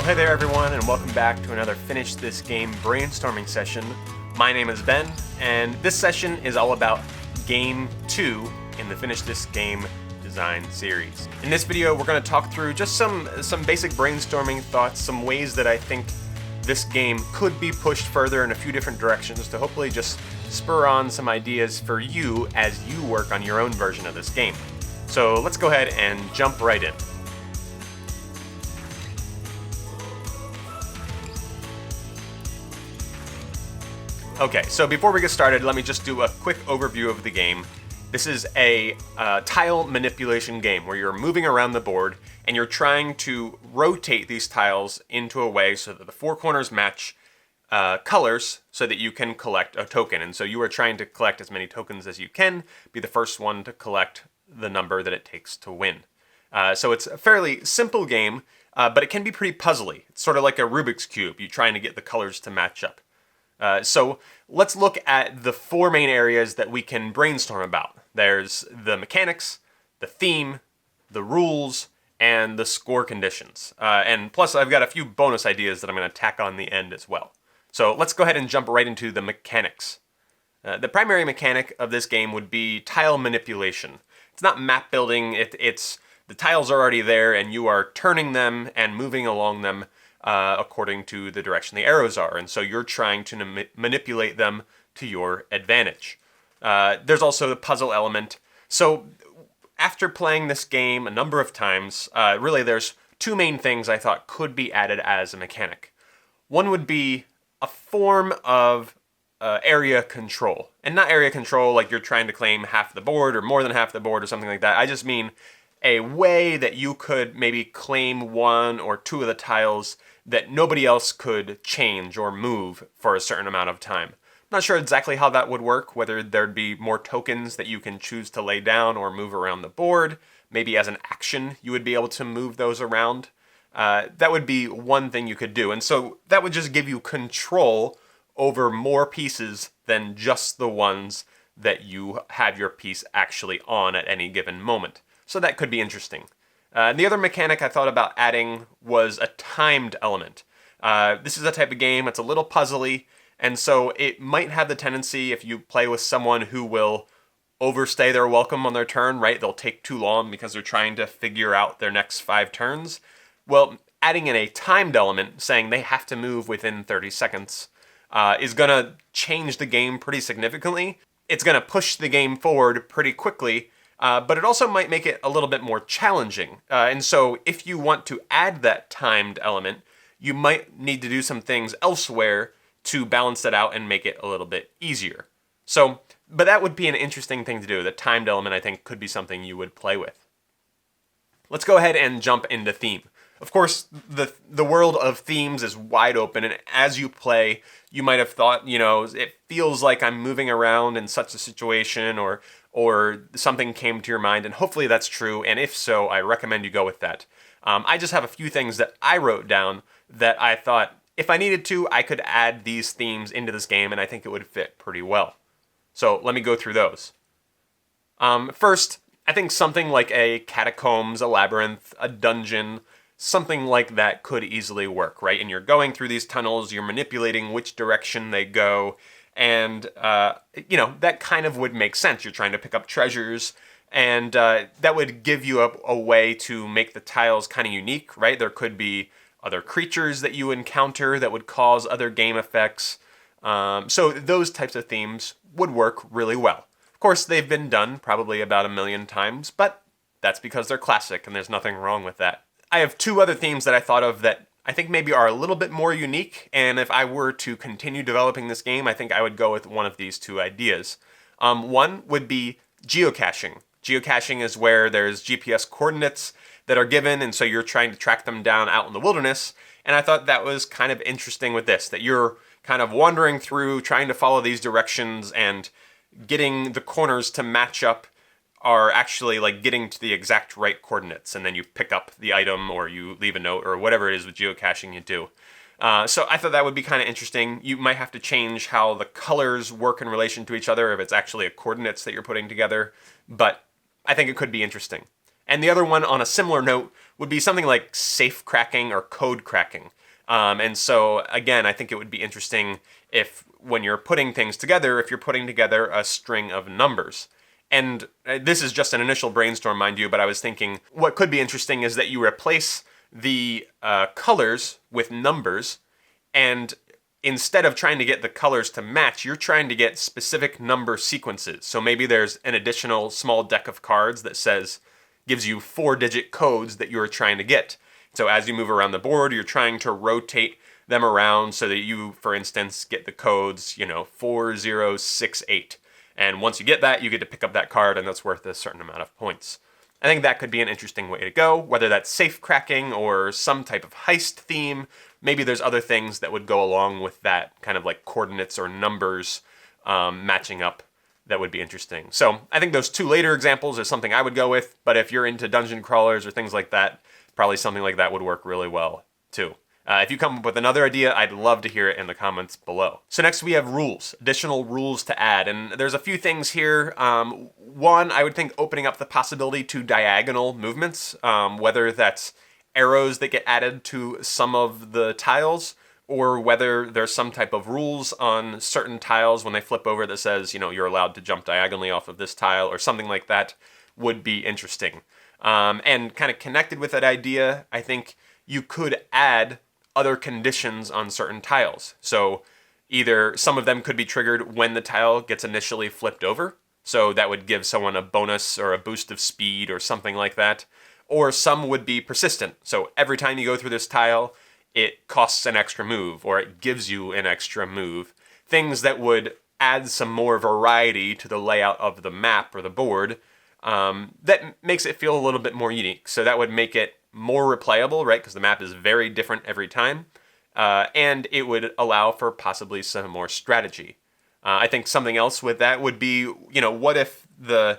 Hey there everyone, and welcome back to another Finish This Game brainstorming session. My name is Ben, and this session is all about Game 2 in the Finish This Game design series. In this video, we're going to talk through just some basic brainstorming thoughts, some ways that I think this game could be pushed further in a few different directions to hopefully just spur on some ideas for you as you work on your own version of this game. So let's go ahead and jump right in. Okay, so before we get started, let me just do a quick overview of the game. This is a tile manipulation game where you're moving around the board and you're trying to rotate these tiles into a way so that the four corners match colors so that you can collect a token. And so you are trying to collect as many tokens as you can, be the first one to collect the number that it takes to win. So it's a fairly simple game, but it can be pretty puzzly. It's sort of like a Rubik's Cube. You're trying to get the colors to match up. So let's look at the four main areas that we can brainstorm about. There's the mechanics, the theme, the rules, and the score conditions. And plus I've got a few bonus ideas that I'm going to tack on the end as well. So let's go ahead and jump right into the mechanics. The primary mechanic of this game would be tile manipulation. It's not map building, it's the tiles are already there and you are turning them and moving along them according to the direction the arrows are, and so you're trying to manipulate them to your advantage. There's also the puzzle element. So after playing this game a number of times, really there's two main things I thought could be added as a mechanic. One would be a form of area control, and not area control like you're trying to claim half the board or more than half the board or something like that. I just mean a way that you could maybe claim one or two of the tiles that nobody else could change or move for a certain amount of time. I'm not sure exactly how that would work, whether there'd be more tokens that you can choose to lay down or move around the board. Maybe as an action, you would be able to move those around. That would be one thing you could do. And so that would just give you control over more pieces than just the ones that you have your piece actually on at any given moment. So that could be interesting. The other mechanic I thought about adding was a timed element. This is a type of game, it's a little puzzly, and so it might have the tendency, if you play with someone who will overstay their welcome on their turn, right? They'll take too long because they're trying to figure out their next 5 turns. Well, adding in a timed element, saying they have to move within 30 seconds, is going to change the game pretty significantly. It's going to push the game forward pretty quickly, but it also might make it a little bit more challenging. And so if you want to add that timed element, you might need to do some things elsewhere to balance that out and make it a little bit easier. So, but that would be an interesting thing to do. The timed element, I think, could be something you would play with. Let's go ahead and jump into theme. Of course, the world of themes is wide open, and as you play, you might have thought, it feels like I'm moving around in such a situation, or something came to your mind, and hopefully that's true, and if so, I recommend you go with that. I just have a few things that I wrote down that I thought, if I needed to, I could add these themes into this game, and I think it would fit pretty well. So let me go through those. First, I think something like a catacombs, a labyrinth, a dungeon, something like that could easily work, right? And you're going through these tunnels, you're manipulating which direction they go, and, that kind of would make sense. You're trying to pick up treasures, and that would give you a way to make the tiles kind of unique, right? There could be other creatures that you encounter that would cause other game effects. So those types of themes would work really well. Of course, they've been done probably about 1 million times, but that's because they're classic, and there's nothing wrong with that. I have 2 other themes that I thought of that I think maybe are a little bit more unique, and if I were to continue developing this game, I think I would go with one of these 2 ideas. One would be geocaching. Geocaching is where there's GPS coordinates that are given, and so you're trying to track them down out in the wilderness, and I thought that was kind of interesting with this, that you're kind of wandering through, trying to follow these directions, and getting the corners to match up are actually like getting to the exact right coordinates, and then you pick up the item or you leave a note or whatever it is with geocaching you do. So I thought that would be kind of interesting. You might have to change how the colors work in relation to each other if it's actually a coordinates that you're putting together, but I think it could be interesting. And the other one on a similar note would be something like safe cracking or code cracking. And so, again, I think it would be interesting if, when you're putting things together, if you're putting together a string of numbers. And this is just an initial brainstorm, mind you, but I was thinking what could be interesting is that you replace the colors with numbers, and instead of trying to get the colors to match, you're trying to get specific number sequences. So maybe there's an additional small deck of cards that gives you 4-digit codes that you're trying to get. So as you move around the board, you're trying to rotate them around so that you, for instance, get the codes, 4068. And once you get that, you get to pick up that card, and that's worth a certain amount of points. I think that could be an interesting way to go, whether that's safe cracking or some type of heist theme. Maybe there's other things that would go along with that, kind of like coordinates or numbers matching up, that would be interesting. So I think those two later examples are something I would go with, but if you're into dungeon crawlers or things like that, probably something like that would work really well too. If you come up with another idea, I'd love to hear it in the comments below. So next we have rules, additional rules to add. And there's a few things here. One, I would think opening up the possibility to diagonal movements, whether that's arrows that get added to some of the tiles, or whether there's some type of rules on certain tiles when they flip over that says, you're allowed to jump diagonally off of this tile, or something like that would be interesting. And kind of connected with that idea, I think you could add other conditions on certain tiles. So either some of them could be triggered when the tile gets initially flipped over, so that would give someone a bonus or a boost of speed or something like that. Or some would be persistent, so every time you go through this tile, it costs an extra move, or it gives you an extra move. Things that would add some more variety to the layout of the map or the board, that makes it feel a little bit more unique. So that would make it more replayable, right? Because the map is very different every time. And it would allow for possibly some more strategy. I think something else with that would be, what if the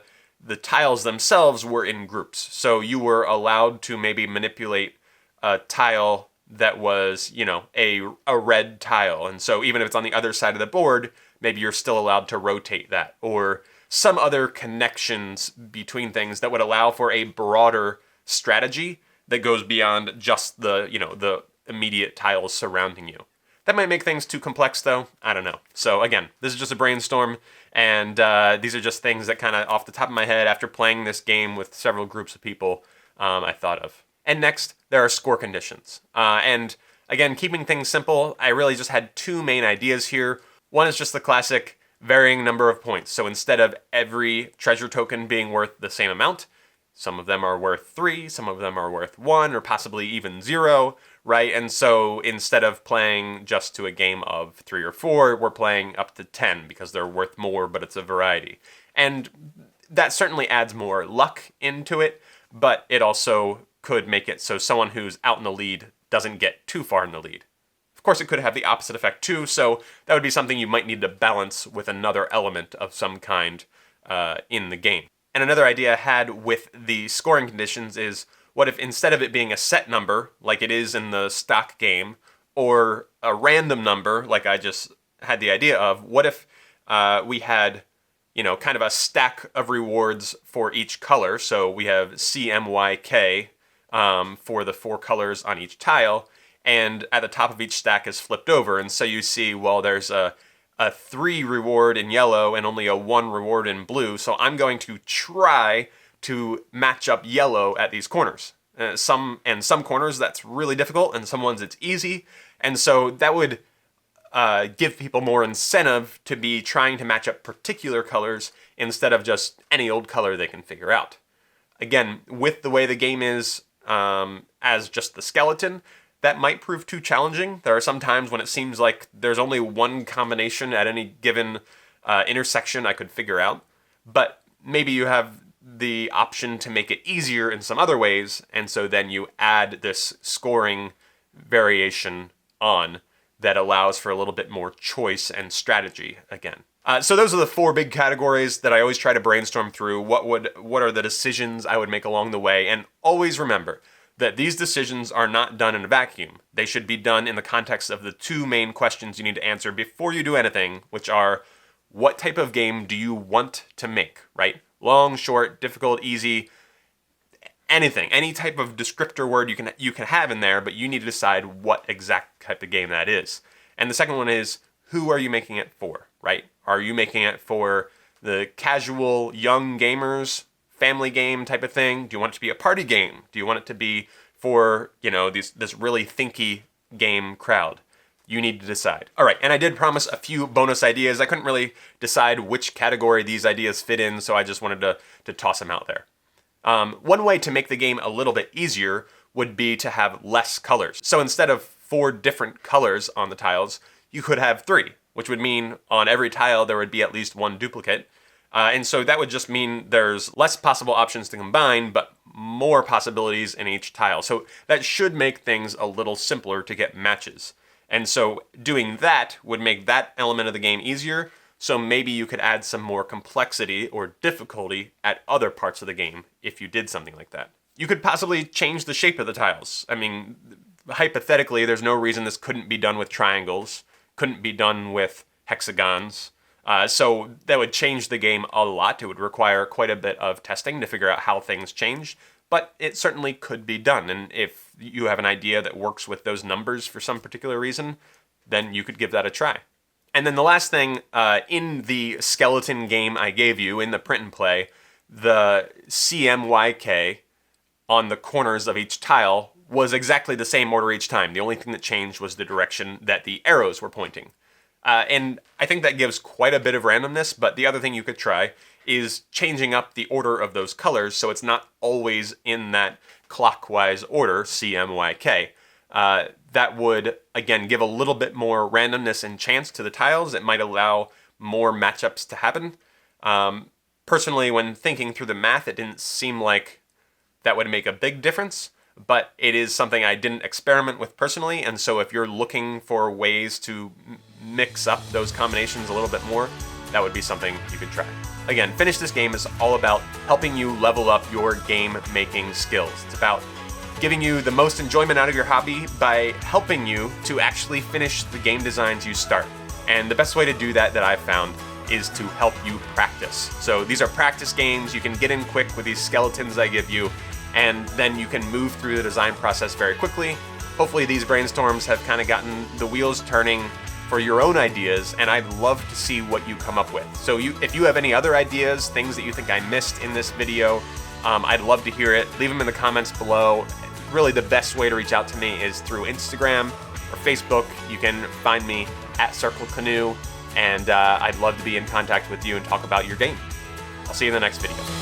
tiles themselves were in groups? So you were allowed to maybe manipulate a tile that was, a red tile. And so even if it's on the other side of the board, maybe you're still allowed to rotate that. Or some other connections between things that would allow for a broader strategy that goes beyond just the immediate tiles surrounding you. That might make things too complex, though. I don't know. So again, this is just a brainstorm, and these are just things that kind of off the top of my head, after playing this game with several groups of people, I thought of. And next, there are score conditions. And again, keeping things simple, I really just had two main ideas here. One is just the classic varying number of points. So instead of every treasure token being worth the same amount, some of them are worth 3, some of them are worth 1, or possibly even 0, right? And so instead of playing just to a game of 3 or 4, we're playing up to 10 because they're worth more, but it's a variety. And that certainly adds more luck into it, but it also could make it so someone who's out in the lead doesn't get too far in the lead. Of course, it could have the opposite effect too, so that would be something you might need to balance with another element of some kind in the game. And another idea I had with the scoring conditions is, what if instead of it being a set number, like it is in the stock game, or a random number, like I just had the idea of, what if we had, kind of a stack of rewards for each color? So we have CMYK for the 4 colors on each tile, and at the top of each stack is flipped over, and so you see, well, there's a 3 reward in yellow and only a 1 reward in blue, so I'm going to try to match up yellow at these corners. Some corners that's really difficult, and some ones it's easy, and so that would give people more incentive to be trying to match up particular colors instead of just any old color they can figure out. Again, with the way the game is as just the skeleton, that might prove too challenging. There are some times when it seems like there's only one combination at any given intersection I could figure out, but maybe you have the option to make it easier in some other ways, and so then you add this scoring variation on that allows for a little bit more choice and strategy again. So those are the 4 big categories that I always try to brainstorm through. What are the decisions I would make along the way? And always remember that these decisions are not done in a vacuum. They should be done in the context of the 2 main questions you need to answer before you do anything, which are, what type of game do you want to make, right? Long, short, difficult, easy. anything, any type of descriptor word you can have in there, but you need to decide what exact type of game that is. And the second one is, who are you making it for, right? Are you making it for the casual young gamers, family game type of thing? Do you want it to be a party game? Do you want it to be for, this really thinky game crowd? You need to decide. All right, and I did promise a few bonus ideas. I couldn't really decide which category these ideas fit in, so I just wanted to toss them out there. One way to make the game a little bit easier would be to have less colors. So instead of 4 different colors on the tiles, you could have 3, which would mean on every tile there would be at least 1 duplicate. And so that would just mean there's less possible options to combine, but more possibilities in each tile. So that should make things a little simpler to get matches. And so doing that would make that element of the game easier, so maybe you could add some more complexity or difficulty at other parts of the game if you did something like that. You could possibly change the shape of the tiles. I mean, hypothetically, there's no reason this couldn't be done with triangles, couldn't be done with hexagons. So that would change the game a lot. It would require quite a bit of testing to figure out how things change, but it certainly could be done. And if you have an idea that works with those numbers for some particular reason, then you could give that a try. And then the last thing, in the skeleton game I gave you, in the print and play, the CMYK on the corners of each tile was exactly the same order each time. The only thing that changed was the direction that the arrows were pointing. And I think that gives quite a bit of randomness, but the other thing you could try is changing up the order of those colors so it's not always in that clockwise order, CMYK. That would, again, give a little bit more randomness and chance to the tiles. It might allow more matchups to happen. Personally, when thinking through the math, it didn't seem like that would make a big difference, but it is something I didn't experiment with personally, and so if you're looking for ways to mix up those combinations a little bit more, that would be something you could try. Again, Finish This Game is all about helping you level up your game-making skills. It's about giving you the most enjoyment out of your hobby by helping you to actually finish the game designs you start. And the best way to do that I've found is to help you practice. So these are practice games. You can get in quick with these skeletons I give you, and then you can move through the design process very quickly. Hopefully these brainstorms have kind of gotten the wheels turning for your own ideas, and I'd love to see what you come up with. So if you have any other ideas, things that you think I missed in this video, I'd love to hear it. Leave them in the comments below. Really, the best way to reach out to me is through Instagram or Facebook. You can find me at Circle Canoe, and I'd love to be in contact with you and talk about your game. I'll see you in the next video.